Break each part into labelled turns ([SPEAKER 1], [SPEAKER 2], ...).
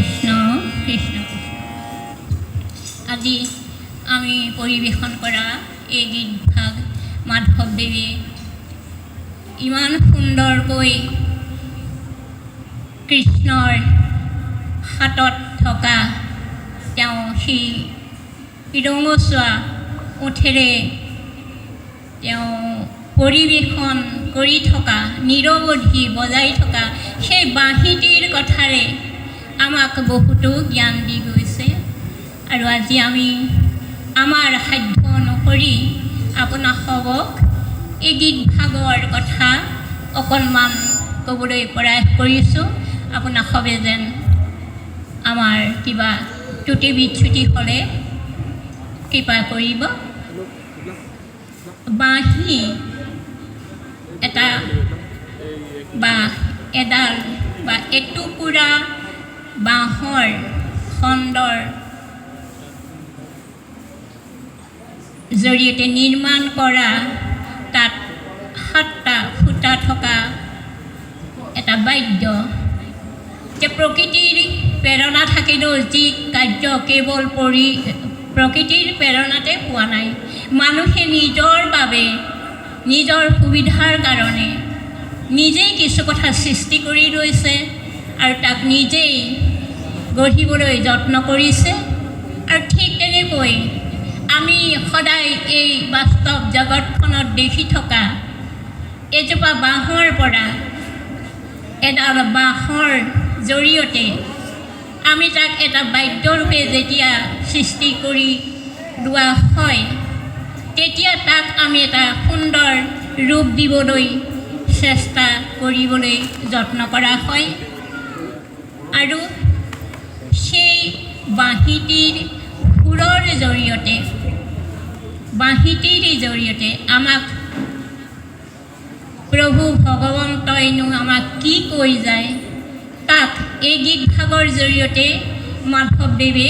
[SPEAKER 1] কৃষ্ণ কৃষ্ণ কৃষ্ণ। আজি আমি পৰিৱেশন কৰা এই গীতভাগ মাধৱদেৱে ইমান সুন্দৰকৈ কৃষ্ণৰ হাতত থকা তেওঁ সেই ৰঙচুৱা ওঠেৰে তেওঁ পৰিৱেশন কৰি থকা নিৰৱধি বজাই থকা সেই বাঁহীটিৰ কথাৰে আমাক বহুতো জ্ঞান দি গৈছে। আৰু আজি আমি আমাৰ সাধ্য অনুসৰি আপোনাসৱক এই গীতভাগৰ কথা অকণমান ক'বলৈ প্ৰয়াস কৰিছোঁ। আপোনাসৱে যেন আমাৰ কিবা ত্ৰুটি বিচ্যুতি হ'লে কৃপা কৰিব। বাঁহী এটা বা এডাল বা এটুকুৰা বাঁহৰ খণ্ডৰ জৰিয়তে নিৰ্মাণ কৰা তাত 7টা ফুটা থকা এটা বাদ্য। যে প্ৰকৃতিৰ প্ৰেৰণা থাকিলেও যি কাৰ্য কেৱল প্ৰকৃতিৰ প্ৰেৰণাতে পোৱা নাই, মানুহে নিজৰ বাবে নিজৰ সুবিধাৰ কাৰণে নিজেই কিছু কথা সৃষ্টি কৰি লৈছে আৰু তাক নিজেই গঢ়িবলৈ যত্ন কৰিছে। আৰু ঠিক তেনেকৈ আমি সদায় এই বাস্তৱ জগতখনত দেখি থকা এজোপা বাঁহৰ পৰা এডাল বাঁহৰ জৰিয়তে আমি তাক এটা বাদ্যৰূপে যেতিয়া সৃষ্টি কৰি লোৱা হয়, তেতিয়া তাক আমি এটা সুন্দৰ ৰূপ দিবলৈ চেষ্টা কৰিবলৈ যত্ন কৰা হয়। আৰু সেই বাঁহীটিৰ সুৰৰ জৰিয়তে আমাক প্ৰভু ভগৱন্তইনো আমাক কি কৈ যায়, তাক এই গীতভাগৰ জৰিয়তে মাধৱদেৱে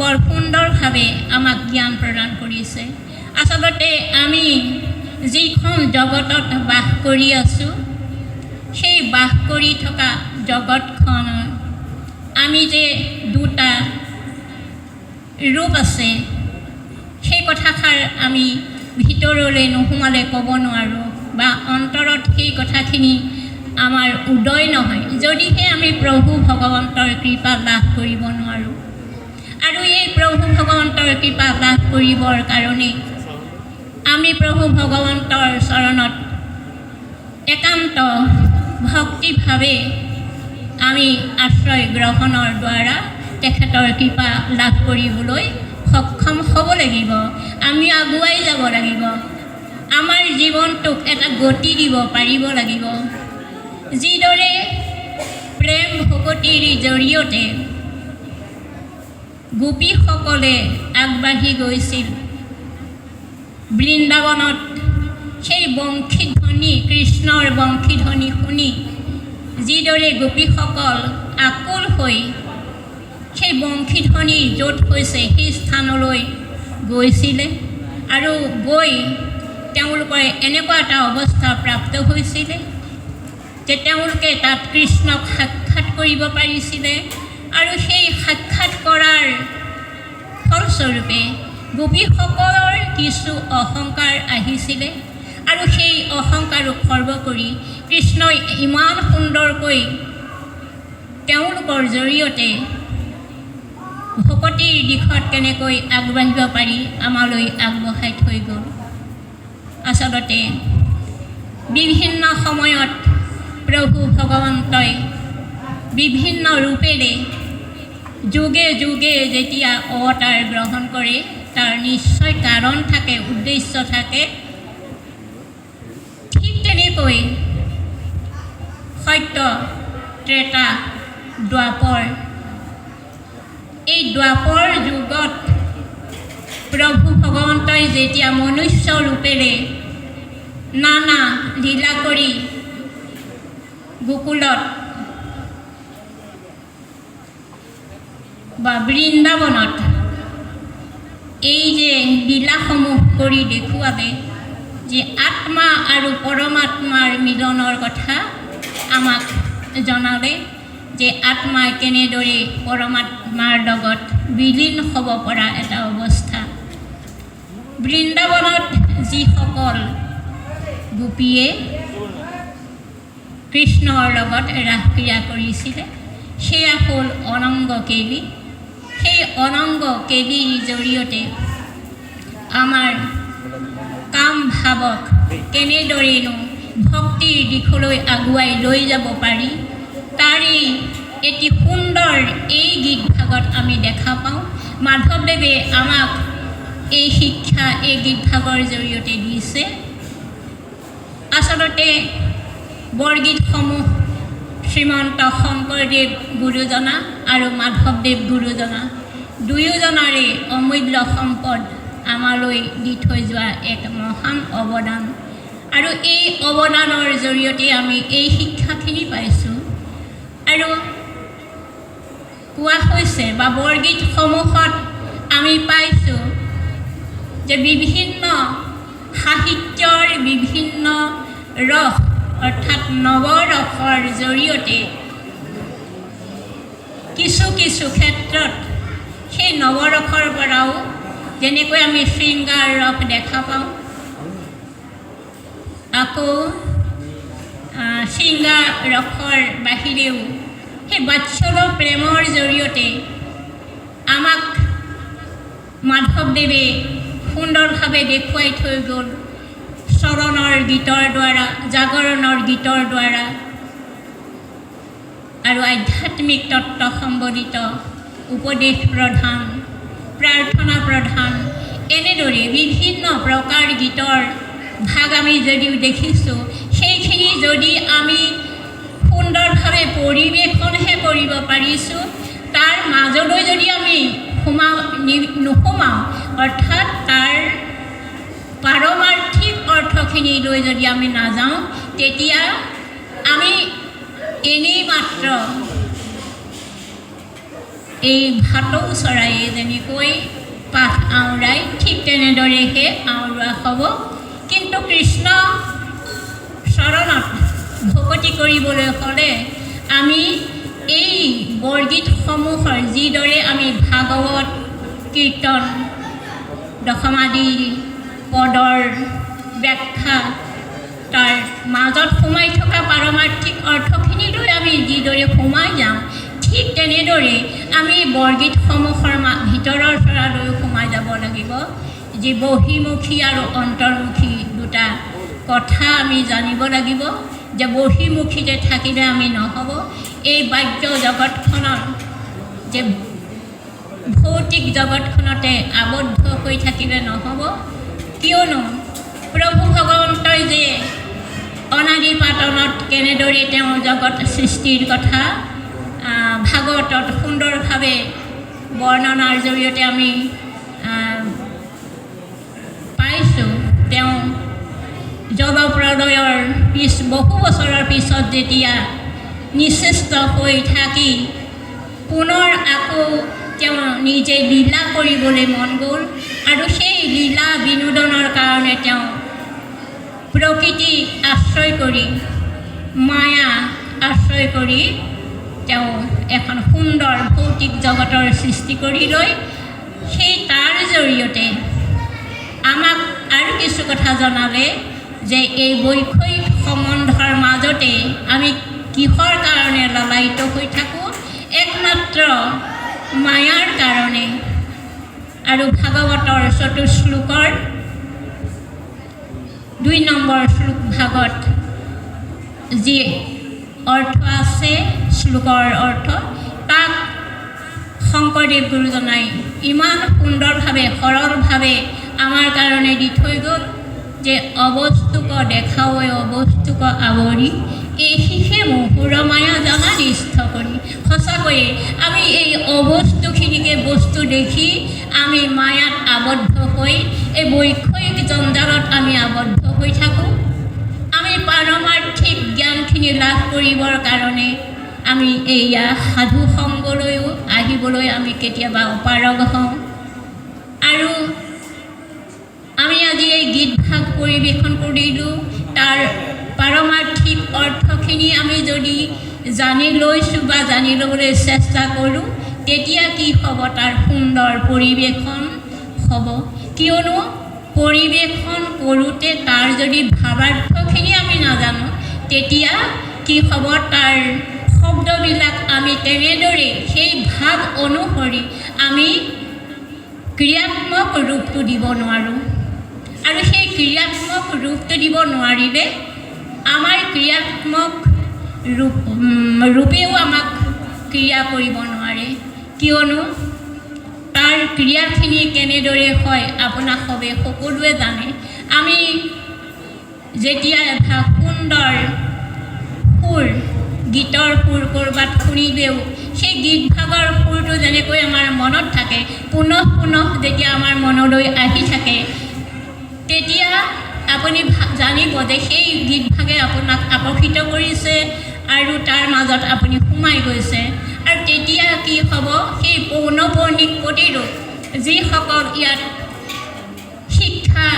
[SPEAKER 1] বৰ সুন্দৰভাৱে আমাক জ্ঞান প্ৰদান কৰিছে। আচলতে আমি যিখন জগতত বাস কৰি আছোঁ, সেই বাস কৰি থকা জগতখন আমি যে দুটা ৰূপ আছে, সেই কথাষাৰ আমি ভিতৰলৈ নোসোমালে ক'ব নোৱাৰোঁ বা অন্তৰত সেই কথাখিনি আমাৰ উদয় নহয়, যদিহে আমি প্ৰভু ভগৱন্তৰ কৃপা লাভ কৰিব নোৱাৰোঁ। আৰু এই প্ৰভু ভগৱন্তৰ কৃপা লাভ কৰিবৰ কাৰণে আমি প্ৰভু ভগৱন্তৰ চৰণত একান্ত ভক্তিভাৱে আমি আশ্ৰয় গ্ৰহণৰ দ্বাৰা তেখেতৰ কৃপা লাভ কৰিবলৈ সক্ষম হ'ব লাগিব। আমি আগুৱাই যাব লাগিব, আমাৰ জীৱনটোক এটা গতি দিব পাৰিব লাগিব। যিদৰে প্ৰেম ভকতিৰ জৰিয়তে গোপীসকলে আগবাঢ়ি গৈছিল বৃন্দাবনত, সেই বংশীধ্বনি কৃষ্ণৰ বংশীধ্বনি শুনি যিদৰে গোপীসকল আকুল হৈ সেই বংশীধ্বনি য'ত হৈছে সেই স্থানলৈ গৈছিলে আৰু গৈ তেওঁলোকৰ এনেকুৱা এটা অৱস্থা প্ৰাপ্ত হৈছিলে যে তেওঁলোকে তাত কৃষ্ণক সাক্ষাৎ কৰিব পাৰিছিলে। আৰু সেই সাক্ষাৎ কৰাৰ ফলস্বৰূপে গোপীসকলৰ কিছু অহংকাৰ আহিছিলে আৰু সেই অহংকাৰক খৰ্ব কৰি কৃষ্ণই ইমান সুন্দৰকৈ তেওঁলোকৰ জৰিয়তে ভকতিৰ দিশত কেনেকৈ আগবাঢ়িব পাৰি আমালৈ আগবঢ়াই থৈ গ'ল। আচলতে বিভিন্ন সময়ত প্ৰভু ভগৱন্তই বিভিন্ন ৰূপেৰে যুগে যুগে যেতিয়া অৱতাৰ গ্ৰহণ কৰে, তাৰ নিশ্চয় কাৰণ থাকে, উদ্দেশ্য থাকে। ঠিক তেনেকৈ সত্য, ত্ৰেতা, দ্বাপৰ, এই দ্বাপৰ যুগত প্ৰভু ভগৱন্তই যেতিয়া মনুষ্য ৰূপেৰে নানা লীলা কৰি গোকুলত বা বৃন্দাবনত এই যে লীলাসমূহ কৰি দেখুৱালে, যে আত্মা আৰু পৰমাত্মাৰ মিলনৰ কথা আমাক জনালে, যে আত্মা কেনেদৰে পৰমাত্মাৰ লগত বিলীন হ'ব পৰা এটা অৱস্থা। বৃন্দাবনত যিসকল গোপীয়ে কৃষ্ণৰ লগত ৰাসক্ৰিয়া কৰিছিলে সেয়া হ'ল অনংগ কেলি। সেই অনংগ কেলিৰ জৰিয়তে আমাৰ কাম ভাৱক কেনেদৰেনো ভক্তিৰ দিশলৈ আগুৱাই লৈ যাব পাৰি তাৰেই এটি সুন্দৰ এই গীত ভাগত আমি দেখা পাওঁ। মাধৱদেৱে আমাক এই শিক্ষা এই গীত ভাগৰ জৰিয়তে দিছে। আচলতে বৰগীতসমূহ শ্ৰীমন্ত শংকৰদেৱ গুৰুজনা আৰু মাধৱদেৱ গুৰুজনা দুয়োজনাৰে অমূল্য সম্পদ আমালৈ দি থৈ যোৱা এক মহান অৱদান, আৰু এই অৱদানৰ জৰিয়তে আমি এই শিক্ষাখিনি পাইছোঁ। আৰু কোৱা হৈছে বা বৰগীতসমূহত আমি পাইছোঁ যে বিভিন্ন সাহিত্যৰ বিভিন্ন ৰস অৰ্থাৎ নৱৰসৰ জৰিয়তে কিছু কিছু ক্ষেত্ৰত সেই নৱৰসৰ পৰাও যেনেকৈ আমি শৃংগাৰ ৰস দেখা পাওঁ, আকৌ শৃংগাৰ ৰসৰ বাহিৰেও সেই বাৎসল্য প্ৰেমৰ জৰিয়তে আমাক মাধৱদেৱে সুন্দৰভাৱে দেখুৱাই থৈ গ'ল চৰণৰ গীতৰ দ্বাৰা, জাগৰণৰ গীতৰ দ্বাৰা আৰু আধ্যাত্মিক তত্ত্ব সম্বলিত উপদেশ প্ৰধান, প্ৰাৰ্থনা প্ৰধান, এনেদৰে বিভিন্ন প্ৰকাৰ গীতৰ ভাগ আমি যদিও দেখিছোঁ, সেইখিনি যদি আমি সুন্দৰভাৱে পৰিৱেশনহে কৰিব পাৰিছোঁ, তাৰ মাজলৈ যদি আমি নোসোমাওঁ অৰ্থাৎ তাৰ পাৰমাৰ্থিক অৰ্থখিনিলৈ যদি আমি নাযাওঁ, তেতিয়া আমি এনেই মাত্ৰ এই ভাটৌ চৰাইয়ে যেনেকৈ পাঠ আওৰায় ঠিক তেনেদৰেহে আওৰোৱা হ'ব। কিন্তু কৃষ্ণ চৰণত ভকতি কৰিবলৈ হ'লে আমি এই বৰগীতসমূহৰ যিদৰে আমি ভাগৱত কীৰ্তন দশমাদি পদৰ ব্যাখ্যা তাৰ মাজত সোমাই থকা পাৰমাৰ্থিক অৰ্থখিনিলৈ আমি যিদৰে সোমাই যাওঁ, ঠিক তেনেদৰে আমি বৰগীতসমূহৰ ভিতৰৰ চৰালৈও সোমাই যাব লাগিব। যি বহিমুখী আৰু অন্তৰ্মুখী দুটা কথা আমি জানিব লাগিব যে বহিমুখীতে থাকিলে আমি নহ'ব, এই বাহ্য জগতখনৰ যে ভৌতিক জগতখনতে আবদ্ধ হৈ থাকিলে নহ'ব। কিয়নো প্ৰভু ভগৱন্তই যে অনাদি পাতনত কেনেদৰে তেওঁ জগত সৃষ্টিৰ কথা ভাগৱতত সুন্দৰভাৱে বৰ্ণনাৰ জৰিয়তে আমি পাইছোঁ। তেওঁ জলপ্ৰলয়ৰ বহু বছৰৰ পিছত যেতিয়া নিশ্চেষ্ট হৈ থাকি পুনৰ আকৌ তেওঁ নিজে লীলা কৰিবলৈ মন গ'ল, আৰু সেই লীলা বিনোদনৰ কাৰণে তেওঁ প্ৰকৃতি আশ্ৰয় কৰি, মায়া আশ্ৰয় কৰি তেওঁ এখন সুন্দৰ ভৌতিক জগতৰ সৃষ্টি কৰি লৈ সেই তাৰ জৰিয়তে আমাক আৰু কিছু কথা জনালে যে এই বৈষয়িক সম্বন্ধৰ মাজতে আমি কিহৰ কাৰণে লালায়িত হৈ থাকোঁ, একমাত্ৰ মায়াৰ কাৰণে। আৰু ভাগৱতৰ ৪ৰ্থ শ্লোকৰ ২ নম্বৰ শ্লোক ভাগত যি অৰ্থ আছে, শ্লোকৰ অৰ্থ, তাক শংকৰদেৱ গুৰুজনাই ইমান সুন্দৰভাৱে সৰলভাৱে আমাৰ কাৰণে দি থৈ গ'ল যে অবস্তুক দেখাও অবস্তুক আৱৰি এই শিষে মহুৰ মায়া জানা নিষ্ঠ কৰি। সঁচাকৈয়ে আমি এই অবস্তুখিনিকে বস্তু দেখি আমি মায়াত আবদ্ধ হৈ এই বৈষয়িক জঞ্জালত আমি আবদ্ধ হৈ থাকোঁ। আমি পাৰমাৰ্থিক জ্ঞানখিনি লাভ কৰিবৰ কাৰণে আমি এয়া সাধু সংগলৈও আহিবলৈ আমি কেতিয়াবা অপাৰগ হওঁ। আৰু আমি আজি এই গীত ভাগ পৰিৱেশন কৰিলোঁ, তাৰ পাৰমাৰ্থিক অৰ্থখিনি আমি যদি জানি লৈছোঁ বা জানি ল'বলৈ চেষ্টা কৰোঁ, তেতিয়া কি হ'ব? তাৰ সুন্দৰ পৰিৱেশন হ'ব। কিয়নো পৰিৱেশন কৰোঁতে তাৰ যদি ভাৱাৰ্থখিনি আমি নাজানো, তেতিয়া কি হ'ব? তাৰ শব্দবিলাক আমি তেনেদৰে সেই ভাৱ অনুসৰি আমি ক্ৰিয়াত্মক ৰূপটো দিব নোৱাৰোঁ। আৰু সেই ক্ৰিয়াত্মক ৰূপটো দিব নোৱাৰিলে আমাৰ ক্ৰিয়াত্মক ৰূপেও আমাক ক্ৰিয়া কৰিব নোৱাৰে। কিয়নো তাৰ ক্ৰিয়াখিনি কেনেদৰে হয় আপোনাক সবে সকলোৱে জানে। আমি যেতিয়া এটা সুন্দৰ সুৰ, গীতৰ সুৰ ক'ৰবাত শুনিলেও সেই গীত ভাগৰ সুৰটো যেনেকৈ আমাৰ মনত থাকে, পুনঃ পুনঃ যেতিয়া আমাৰ মনলৈ আহি থাকে, তেতিয়া আপুনি জানিব যে সেই গীত ভাগে আপোনাক আকৰ্ষিত কৰিছে আৰু তাৰ মাজত আপুনি সোমাই গৈছে। আৰু তেতিয়া কি হ'ব? সেই পৌনঃপুনিক প্ৰতিৰূপ যিসকল ইয়াত শিক্ষা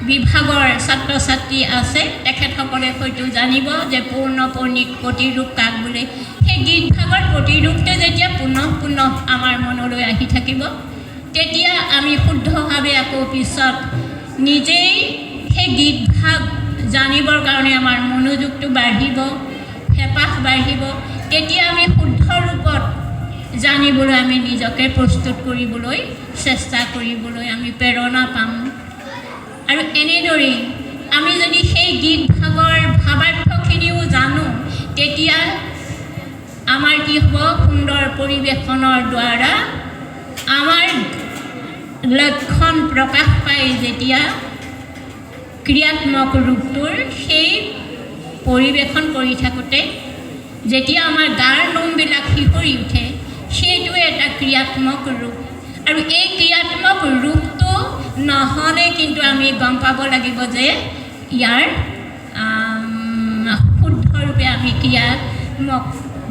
[SPEAKER 1] বিভাগৰ ছাত্ৰ ছাত্ৰী আছে, তেখেতসকলে হয়তো জানিব যে পৌনঃপুনিক প্ৰতিৰূপ কাক বোলে। সেই গীত ভাগৰ প্ৰতিৰূপটো যেতিয়া পুনঃ পুনঃ আমাৰ মনলৈ আহি থাকিব, তেতিয়া আমি শুদ্ধভাৱে আকৌ পিছত নিজেই সেই গীত ভাগ জানিবৰ কাৰণে আমাৰ মনোযোগটো বাঢ়িব, হেঁপাহ বাঢ়িব। তেতিয়া আমি শুদ্ধ ৰূপত জানিবলৈ আমি নিজকে প্ৰস্তুত কৰিবলৈ চেষ্টা কৰিবলৈ আমি প্ৰেৰণা পাম। আৰু এনেদৰেই আমি যদি সেই গীত ভাগৰ ভাৱাৰ্থখিনিও জানো, তেতিয়া আমাৰ কি হ'ব? সুন্দৰ পৰিৱেশনৰ দ্বাৰা আমাৰ লক্ষণ প্ৰকাশ পায় যেতিয়া ক্ৰিয়াত্মক ৰূপটোৰ সেই পৰিৱেশন কৰি থাকোঁতে যেতিয়া আমাৰ গাৰ নোমবিলাক শিহৰি উঠে, সেইটোৱে এটা ক্ৰিয়াত্মক ৰূপ। আৰু এই ক্ৰিয়াত্মক ৰূপটো নহ'লে কিন্তু আমি গম পাব লাগিব যে ইয়াৰ শুদ্ধৰূপে আমি ক্ৰিয়াত্মক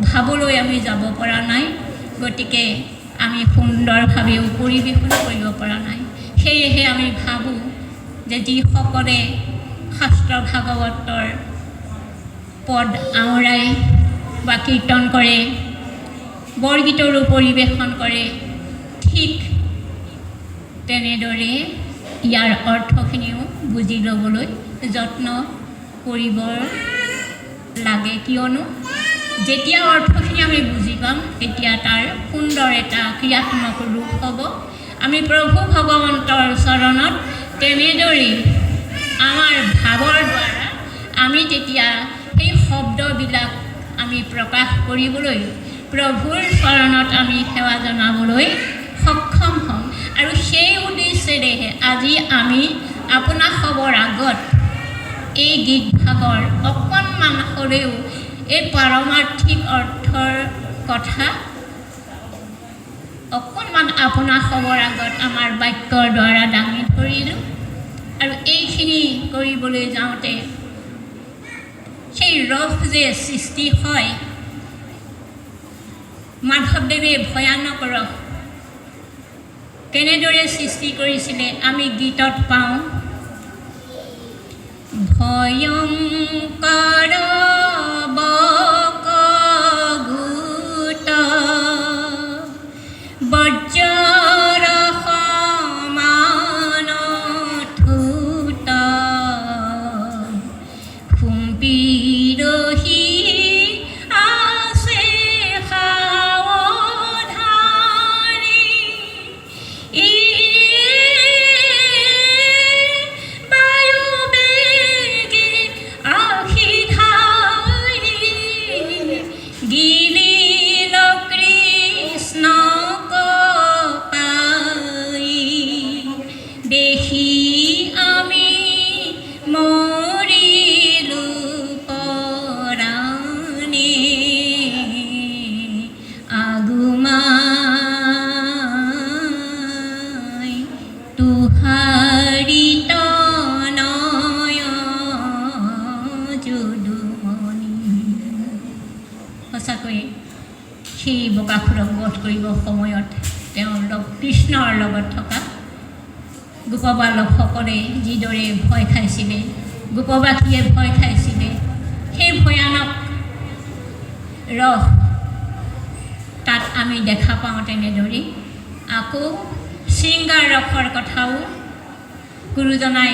[SPEAKER 1] ভাৱলৈ আমি যাব পৰা নাই। গতিকে আমি সুন্দৰভাৱেও পৰিৱেশন কৰিব পৰা নাই। সেয়েহে আমি ভাবোঁ যে যিসকলে শাস্ত্ৰ ভাগৱতৰ পদ আওৰাই বা কীৰ্তন কৰে, বৰগীতৰো পৰিৱেশন কৰে, ঠিক তেনেদৰে ইয়াৰ অৰ্থখিনিও বুজি ল'বলৈ যত্ন কৰিব লাগে। কিয়নো যেতিয়া অৰ্থখিনি আমি বুজি পাম, তেতিয়া তাৰ সুন্দৰ এটা ক্ৰিয়াত্মক ৰূপ হ'ব। আমি প্ৰভু ভগৱন্তৰ চৰণত তেনেদৰেই আমাৰ ভাৱৰ দ্বাৰা আমি তেতিয়া সেই শব্দবিলাক আমি প্ৰকাশ কৰিবলৈ, প্ৰভুৰ চৰণত আমি সেৱা জনাবলৈ সক্ষম হ'ম। আৰু সেই উদ্দেশ্যেৰেহে আজি আমি আপোনাক সবৰ আগত এই গীত ভাগৰ অকণমান হ'লেও এই পাৰমাৰ্থিক অৰ্থৰ কথা অকণমান আপোনাক সবৰ আগত আমাৰ বাক্যৰ দ্বাৰা দাঙি ধৰিলোঁ। আৰু এইখিনি কৰিবলৈ যাওঁতে সেই ৰস যে সৃষ্টি হয়, মাধৱদেৱে ভয়ানক ৰস কেনেদৰে সৃষ্টি কৰিছিলে আমি গীতত পাওঁ। ভয়ংকৰ বকগুট বজ্ৰৰ সমান ঠোঁট খুম্পি ৰহি আছে সাৱধানী, বায়ুবেগে আহি ধাৰি গিলিল কৃষ্ণক পাই, দেখি আমি মৰিলো পৰাণে, আগুমাই তুহাৰিত নয় যদুমণি। সঁচাকৈয়ে সেই বকাসুৰক বধ কৰিবৰ সময়ত তেওঁৰ কৃষ্ণৰ লগত থকা গোপবালকসকলে যিদৰে ভয় খাইছিলে, গোপবাসীয়ে ভয় খাইছিলে, সেই ভয়ানক ৰস তাত আমি দেখা পাওঁ। তেনেদৰে আকৌ শৃংগাৰ ৰসৰ কথাও গুৰুজনাই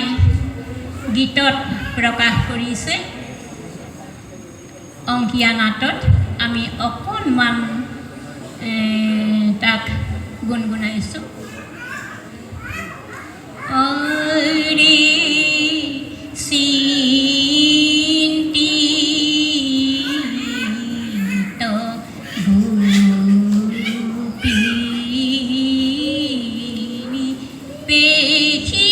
[SPEAKER 1] গীতত প্ৰকাশ কৰিছে। অংকীয়া নাটত আমি অকণমান তাক গুণগুণাইছোঁ। অৰি চিন্তিত গোপিনী পেখি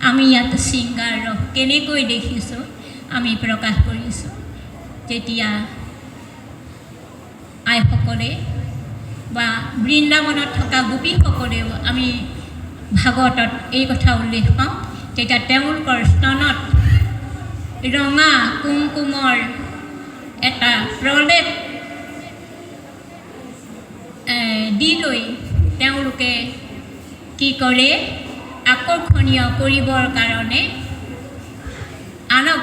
[SPEAKER 1] আমি ইয়াত শৃংগাৰ ৰস কেনেকৈ দেখিছোঁ আমি প্ৰকাশ কৰিছোঁ। যেতিয়া আইসকলে বা বৃন্দাবনত থকা গোপীসকলেও আমি ভাগৱতত এই কথা উল্লেখ পাওঁ, তেতিয়া তেওঁলোকৰ স্তনত ৰঙা কুমকুমৰ এটা প্ৰলেপ দি লৈ তেওঁলোকে কি কৰে, আকৰ্ষণীয় কৰিবৰ কাৰণে, আনক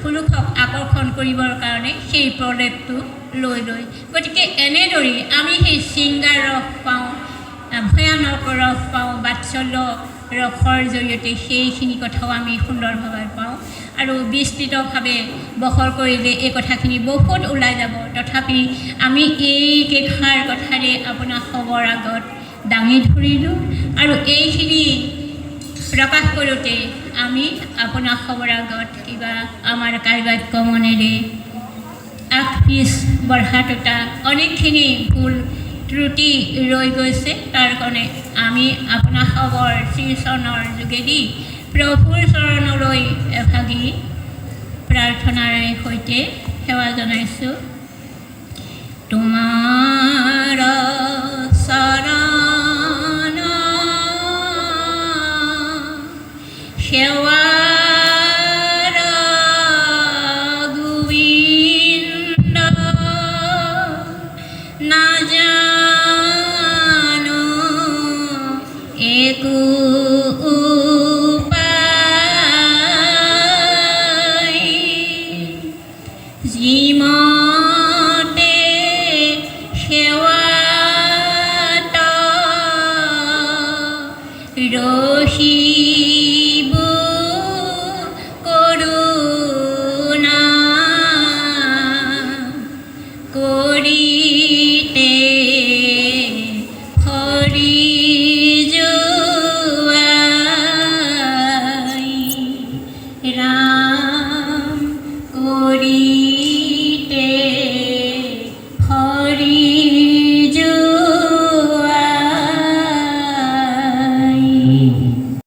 [SPEAKER 1] পুৰুষক আকৰ্ষণ কৰিবৰ কাৰণে সেই প্ৰলেপটো লৈ লয়। গতিকে এনেদৰেই আমি সেই শৃংগাৰ ৰস পাওঁ, ভয়ানক ৰস পাওঁ, বাৎসল্য ৰসৰ জৰিয়তে সেইখিনি কথাও আমি সুন্দৰভাৱে পাওঁ। আৰু বিস্তৃতভাৱে বহল কৰিলে এই কথাখিনি বহুত ওলাই যাব। তথাপি আমি এইকেইষাৰ কথাৰে আপোনাৰ খবৰ আগত দাঙি ধৰিলোঁ। আৰু এইখিনি প্ৰকাশ কৰোঁতে আমি আপোনাৰ খবৰ আগত কিবা আমাৰ কাইবাক্য মনেৰে আগ পিছ বঢ়াটোতা অনেকখিনি ভুল ত্ৰুটি ৰৈ গৈছে। তাৰ কাৰণে আমি আপোনাৰ খবৰ শ্ৰীচৰণৰ যোগেদি প্ৰভুৰ চৰণলৈ এভাগি প্ৰাৰ্থনাৰে সৈতে সেৱা জনাইছোঁ। তোমাৰ চৰণ সেৱা গোবিন্দ নাজানো একো যিমতে সেৱাত ৰহিব কৰোণা কৰিতে হৰি যোৱাই ৰাম কৰি হৰি